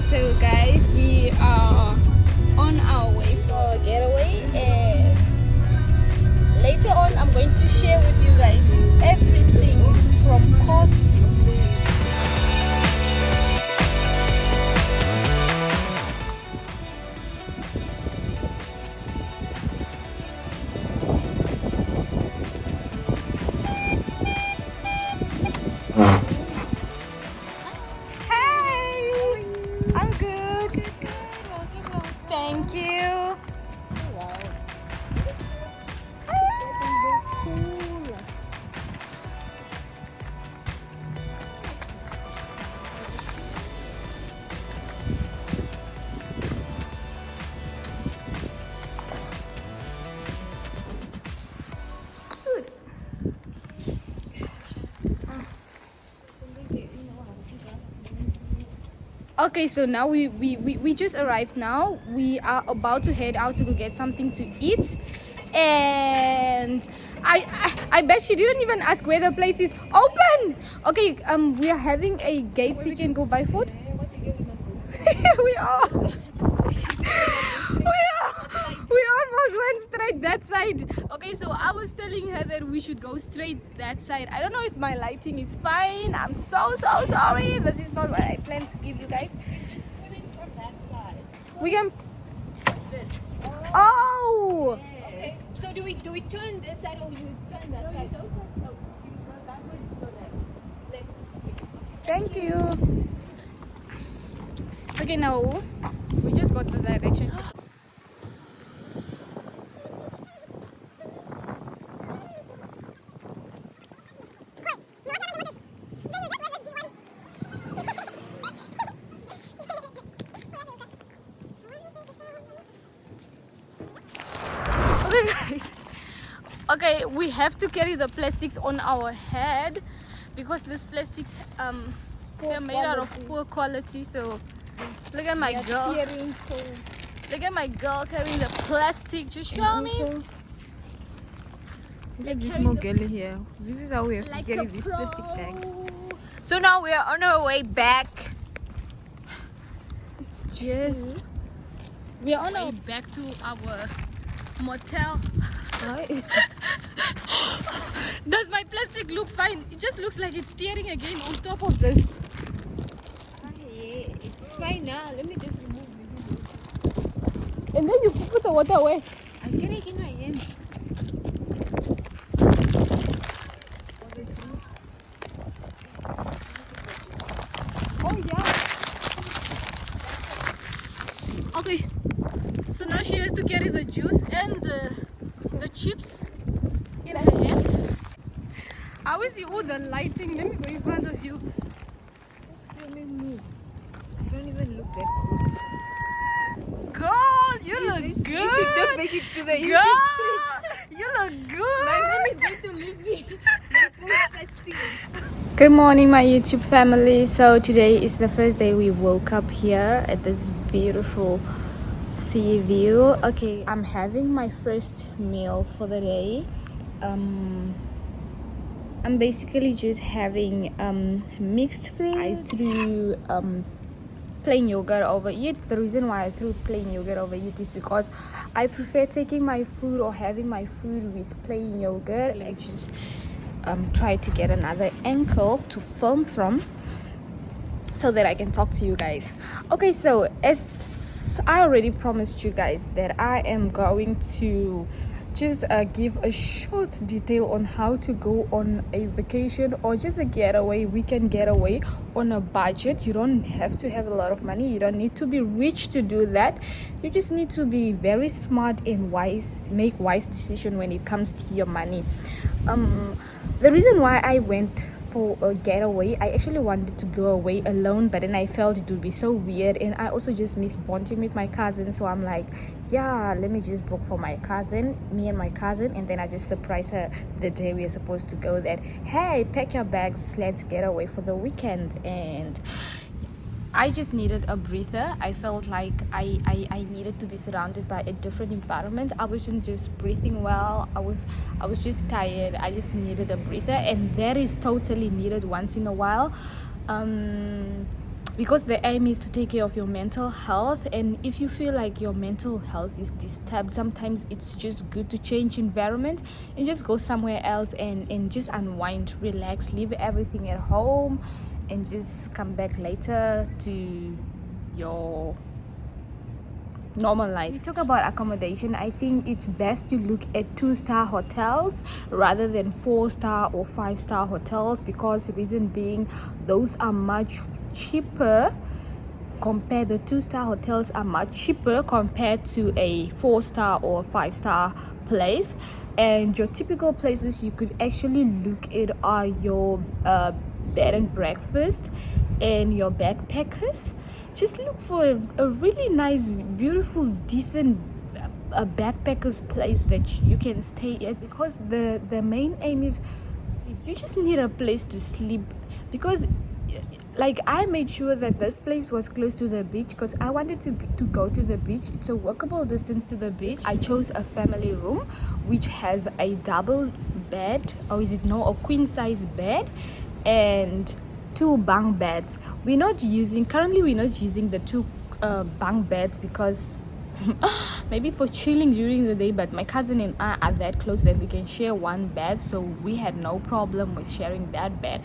So guys, we are on our way for a getaway, and later on I'm going to share with you guys everything from cost. Hey, I'm good. Thank you. Okay, so now we just arrived now. We are about to head out to go get something to eat. And I bet she didn't even ask where the place is open. Okay, we are having a gate so you can go buy food. we are. We almost went straight that side. Okay, so I was telling her that we should go straight that side. I don't know if my lighting is fine. I'm so sorry. This is not what I planned to give you guys. From that side. We can. This. Oh. Okay. So do we turn this side or do we turn that side? No, you go backwards, you go there. Thank you. Okay, now we just got the direction. Okay guys, okay, we have to carry the plastics on our head because these plastics they're made out of poor quality. So look at my girl, look at my girl carrying the plastic. Just show me. Look at this small girl here. This is how we have to carry these plastic bags. So now we are on our way back. Yes, we are on our way back to our motel. Does my plastic look fine? It just looks like it's tearing again on top of this. It's fine now. Let me just remove it. And then you put the water away. I get it in my hand. Oh yeah. Okay. So now she has to carry the juice and the chips in her hand. How is you? Oh, the lighting. Let me go in front of you. You don't even look that good. Girl, you look good. You should just make it to the Girl, YouTube. you look good. My mom is going to leave me. You post such things. Good morning, my YouTube family. So today is the first day we woke up here at this beautiful sea view. Okay, I'm having my first meal for the day. I'm basically just having mixed fruit. I threw plain yogurt over it. The reason why I threw plain yogurt over it is because I prefer taking my food or having my food with plain yogurt. I just try to get another ankle to film from so that I can talk to you guys. Okay, so as I already promised you guys that I am going to just give a short detail on how to go on a vacation or just a getaway, weekend getaway on a budget. You don't have to have a lot of money. You don't need to be rich to do that. You just need to be very smart and wise, make wise decisions when it comes to your money. The reason why I went for a getaway, I actually wanted to go away alone, but then I felt it would be so weird, and I also just miss bonding with my cousin. So I'm like, yeah, let me just book for my cousin, me and my cousin, and then I just surprise her the day we are supposed to go that, hey, pack your bags, let's get away for the weekend. And I just needed a breather. I felt like I needed to be surrounded by a different environment. I wasn't just breathing well. I was just tired. I just needed a breather, and that is totally needed once in a while. because the aim is to take care of your mental health. And if you feel like your mental health is disturbed, sometimes it's just good to change environment and just go somewhere else and just unwind, relax, leave everything at home and just come back later to your normal life. We talk about accommodation. I think it's best to look at 2-star hotels rather than 4-star or 5-star hotels, because the reason being, those are much cheaper compared, the 2-star hotels are much cheaper compared to a 4-star or 5-star place. And your typical places you could actually look at are your bed and breakfast and your backpackers. Just look for a really nice, beautiful, decent backpackers place that you can stay at, because the main aim is you just need a place to sleep. Because like I made sure that this place was close to the beach because I wanted to go to the beach. It's a walkable distance to the beach. I chose a family room which has a double bed, or is it no, a queen size bed and 2 bunk beds. We're not using the 2 bunk beds because maybe for chilling during the day, but my cousin and I are that close that we can share one bed, so we had no problem with sharing that bed.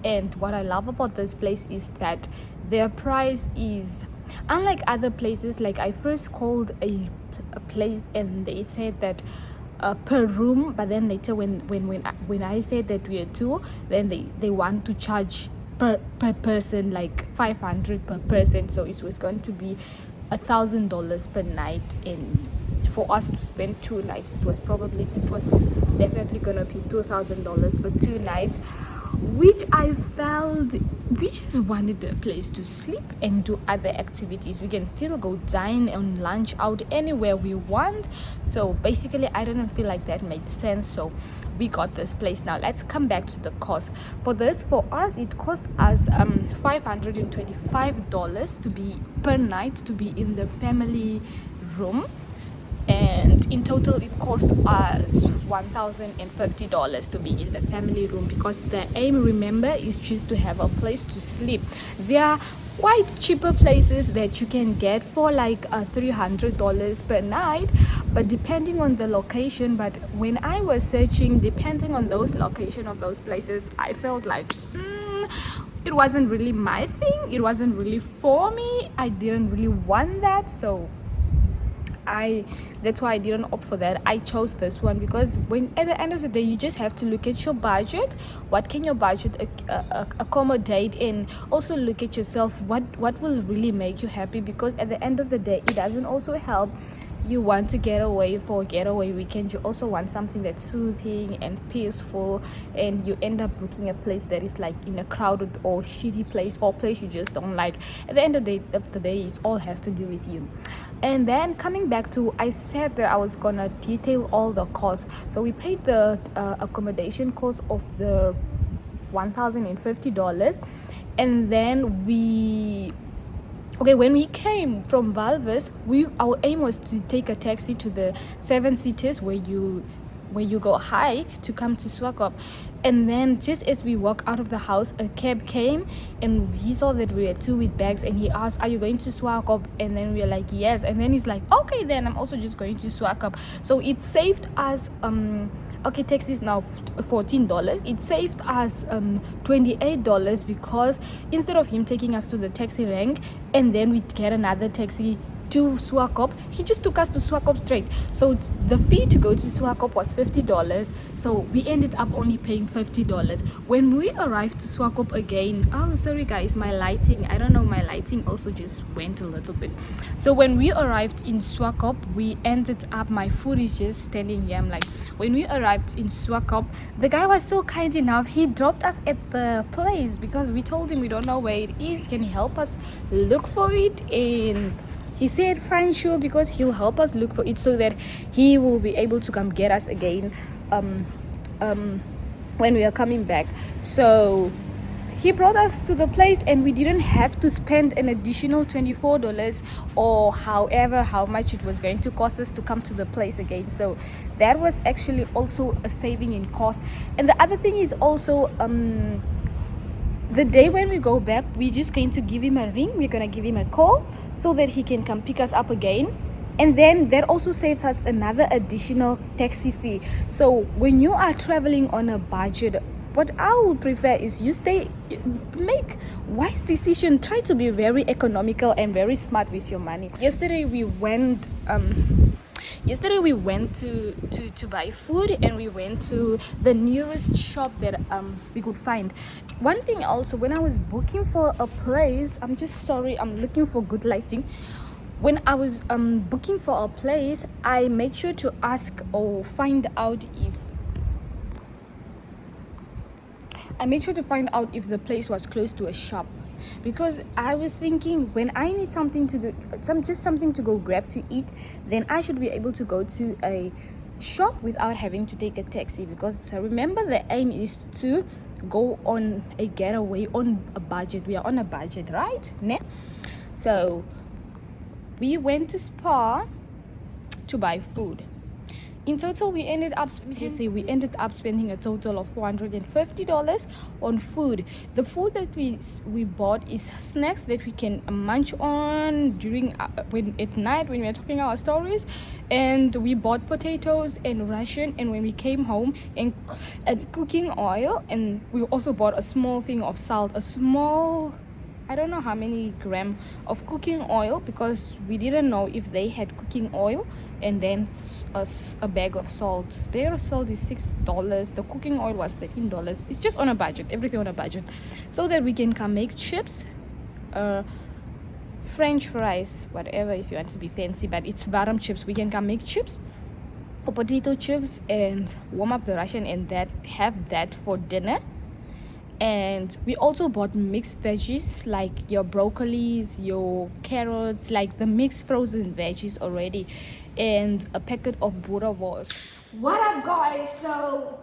And what I love about this place is that their price is unlike other places. Like I first called a place and they said that per room, but then later when I said that we are 2, then they want to charge per person, like 500 per person, so it was going to be $1,000 per night. And for us to spend 2 nights, it was definitely gonna be $2,000 for 2 nights, which I felt we just wanted a place to sleep and do other activities. We can still go dine and lunch out anywhere we want. So basically I didn't feel like that made sense, so we got this place. Now let's come back to the cost for this. For us, it cost us $525 to be per night to be in the family room, and in total it cost us $1,050 to be in the family room, because the aim, remember, is just to have a place to sleep. There are quite cheaper places that you can get for like $300 per night, but depending on the location. But when I was searching, depending on those location of those places, I felt like it wasn't really my thing, it wasn't really for me, I didn't really want that, so that's why I didn't opt for that. I chose this one because when at the end of the day you just have to look at your budget, what can your budget accommodate, and also look at yourself, what will really make you happy. Because at the end of the day, it doesn't also help you want to get away for a getaway weekend, you also want something that's soothing and peaceful, and you end up booking a place that is like in a crowded or shitty place, or place you just don't like. At the end of the day, it all has to do with you. And then coming back to, I said that I was gonna detail all the costs. So we paid the accommodation cost of the $1,050, and then when we came from Valvis, our aim was to take a taxi to the 7 cities where you go hike to come to Swakop. And then just as we walk out of the house, a cab came and he saw that we were 2 with bags, and he asked, "Are you going to Swakop?" And then we were like, "Yes." And then he's like, "Okay, then I'm also just going to Swakop." So it saved us taxi is now $14. It saved us $28, because instead of him taking us to the taxi rank and then we get another taxi to Swakop, he just took us to Swakop straight. So the fee to go to Swakop was $50, so we ended up only paying $50. When we arrived to Swakop again, sorry guys, my lighting, I don't know, my lighting also just went a little bit. So when we arrived in Swakop, we ended up, my food is just standing here, I'm like, when we arrived in Swakop, the guy was so kind enough, he dropped us at the place because we told him we don't know where it is, can he help us look for it? And he said fine, sure, because he'll help us look for it so that he will be able to come get us again when we are coming back. So he brought us to the place, and we didn't have to spend an additional $24 or however how much it was going to cost us to come to the place again. So that was actually also a saving in cost. And the other thing is also the day when we go back, we're just going to give him a ring. We're going to give him a call so that he can come pick us up again. And then that also saves us another additional taxi fee. So when you are traveling on a budget, what I would prefer is make wise decision. Try to be very economical and very smart with your money. Yesterday we went to buy food, and we went to the nearest shop that we could find. One thing also, when I was booking for a place, I'm looking for good lighting. When I was booking for a place, I made sure to ask or find out if the place was close to a shop, because I was thinking when I need something to go grab to eat, then I should be able to go to a shop without having to take a taxi, because remember, the aim is to go on a getaway on a budget. We are on a budget, right? So we went to Spar to buy food. In total, we ended up spending a total of $450 on food. The food that we bought is snacks that we can munch on during at night when we are talking our stories. And we bought potatoes and ration, and when we came home, and cooking oil, and we also bought a small thing of salt, I don't know how many gram of cooking oil, because we didn't know if they had cooking oil, and then a bag of salt. The bag of salt is $6. The cooking oil was $13. It's just on a budget, everything on a budget, so that we can come make chips, French fries, whatever, if you want to be fancy, but it's bottom chips. We can come make chips or potato chips and warm up the ration, and have that for dinner. And we also bought mixed veggies, like your broccolis, your carrots, like the mixed frozen veggies already, and a packet of boerewors. What up, guys? So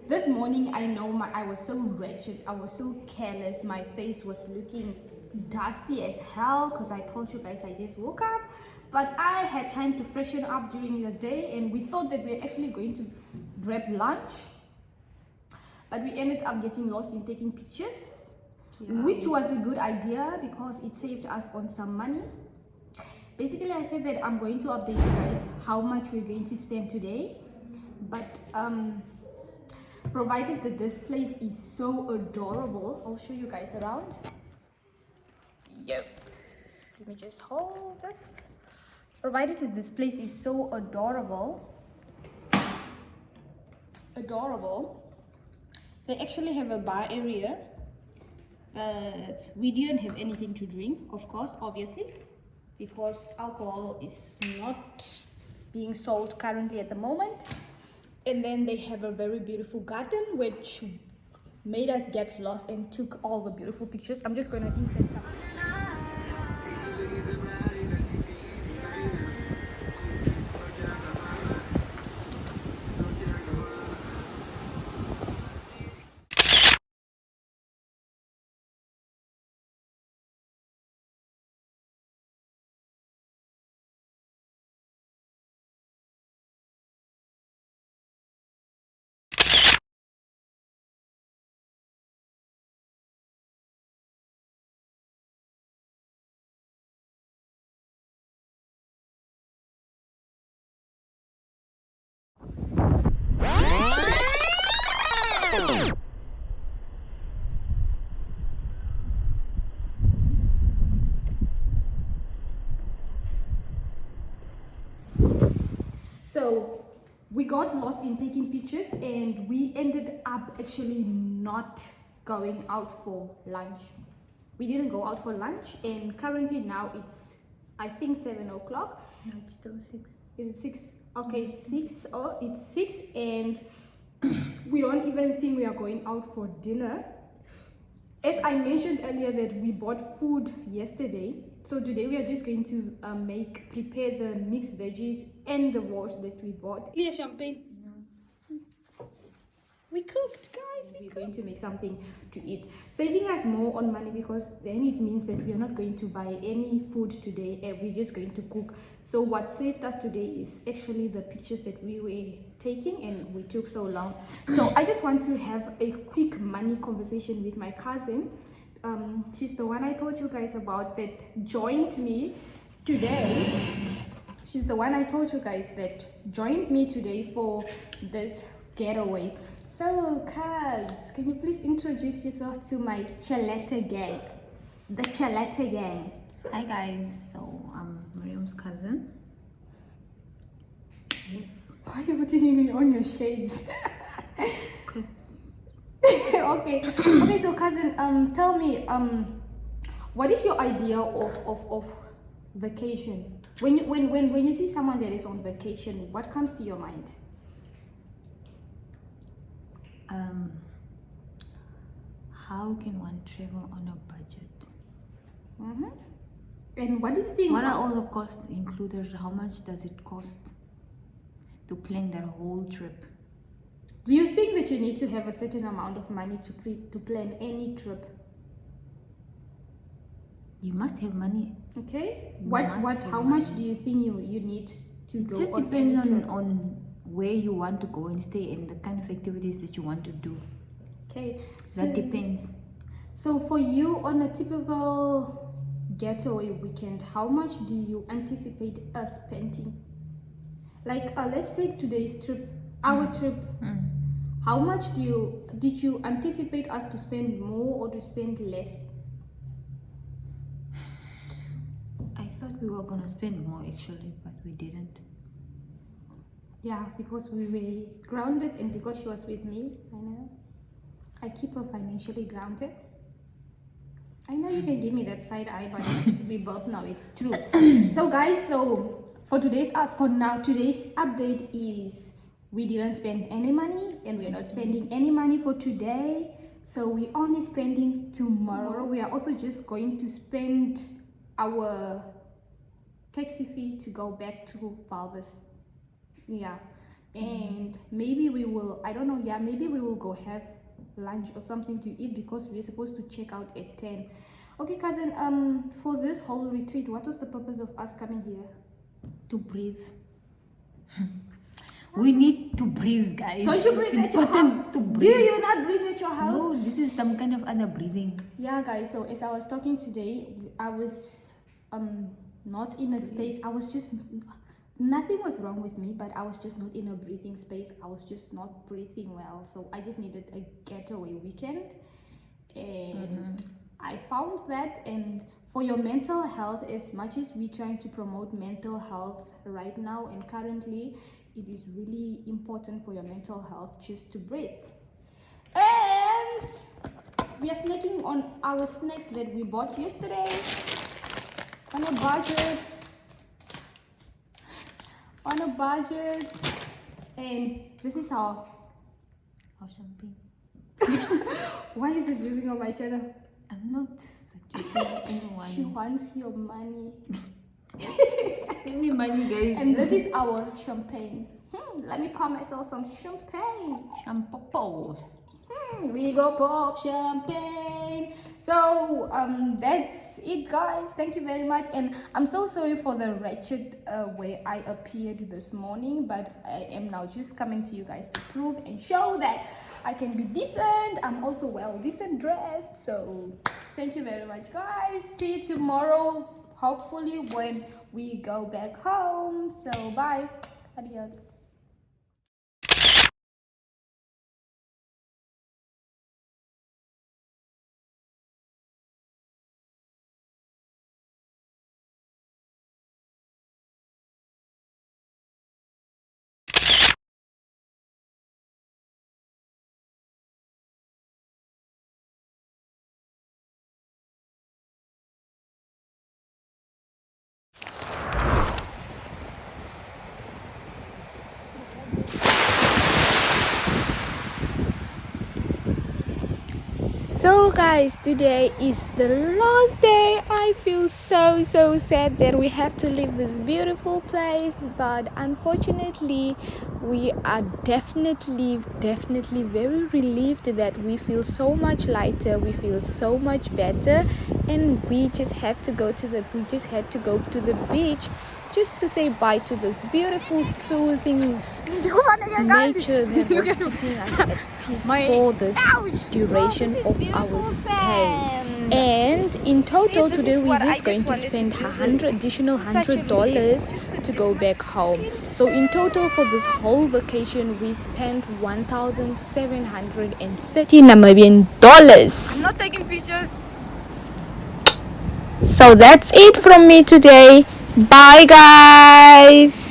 this morning, I know I was so wretched, I was so careless, my face was looking dusty as hell, because I told you guys I just woke up. But I had time to freshen up during the day, and we thought that we were actually going to grab lunch, but we ended up getting lost in taking pictures, which was a good idea because it saved us on some money. Basically, I said that I'm going to update you guys how much we're going to spend today, but provided that this place is so adorable, I'll show you guys around. Yep, let me just hold this. Provided that this place is so adorable, they actually have a bar area, but we didn't have anything to drink, of course, obviously, because alcohol is not being sold currently at the moment. And then they have a very beautiful garden, which made us get lost and took all the beautiful pictures. I'm just going to insert some. So we got lost in taking pictures, and we ended up actually not going out for lunch. We didn't go out for lunch, and currently now it's, I think, 7 o'clock. No, it's still 6. Is it 6? Okay, 6. Oh, it's 6, and we don't even think we are going out for dinner. As I mentioned earlier that we bought food yesterday, so today we are just going to prepare the mixed veggies and the wash that we bought. Clear champagne. We cooked, guys. We're going to make something to eat, saving us more on money, because then it means that we are not going to buy any food today and we're just going to cook. So what saved us today is actually the pictures that we were taking, and we took so long. So I just want to have a quick money conversation with my cousin. She's the one I told you guys about that joined me today. She's the one I told you guys that joined me today for this getaway. So, Kaz, can you please introduce yourself to my Chaletta gang? The Chaletta gang. Hi guys, so I'm Miriam's cousin. Yes. Why are you putting on your shades? Cause Okay. Okay, so cousin, tell me, what is your idea of vacation? When you see someone that is on vacation, what comes to your mind? how can one travel on a budget? Mm-hmm. And what do you think? What are all the costs included? How much does it cost to plan that whole trip? Do you think that you need to have a certain amount of money to plan any trip? You must have money. Okay. You What must have how much money. do you think you need to It go just on depends any trip? on where you want to go and stay and the kind of activities that you want to do. Okay. That depends. So for you, on a typical getaway weekend, how much do you anticipate us spending? Like, let's take today's trip, our trip. How much did you anticipate us to spend more or to spend less? I thought we were gonna spend more actually, but we didn't. Yeah, because we were grounded, and because she was with me. I know I keep her financially grounded. I know you can give me that side eye, but we both know it's true. So guys, so for today's update is we didn't spend any money, and we're not spending any money for today. So we're only spending tomorrow. We are also just going to spend our taxi fee to go back to Valvis. Yeah. And maybe we will, I don't know, yeah, maybe we will go have lunch or something to eat, because we're supposed to check out at 10. Okay, cousin, for this whole retreat, what was the purpose of us coming here? To breathe. We need to breathe, guys. Don't you It's breathe at your important house? to breathe. Do you not breathe at your house? No, this is some kind of other breathing. Yeah, guys, so as I was talking today, I was not in a space. I was just, nothing was wrong with me, but I was just not in a breathing space. I was just not breathing well. So I just needed a getaway weekend. And I found that, and for your mental health, as much as we're trying to promote mental health right now and currently, it is really important for your mental health just to breathe. And we are snacking on our snacks that we bought yesterday on a budget. On a budget. And this is our champagne. why is it using on my channel? I'm not suggesting anyone. She wants your money. Give me money, guys. And this is our champagne. Let me pour myself some champagne. Shampoo. We go pop champagne. So that's it, guys. Thank you very much, and I'm so sorry for the wretched way I appeared this morning, but I am now just coming to you guys to prove and show that I can be decent. I'm also well decent dressed. So thank you very much, guys. See you tomorrow, hopefully when we go back home. So bye. Adios. So guys, today is the last day. I feel so sad that we have to leave this beautiful place, but unfortunately we are definitely very relieved that we feel so much lighter, we feel so much better, and we just had to go to the beach just to say bye to this beautiful soothing nature that was keeping us at peace for this duration of our stay. And in total today we're just going to spend additional $100 to go back home. So in total for this whole vacation we spent 1,730 Namibian dollars. I'm not taking pictures. So that's it from me today. Bye guys.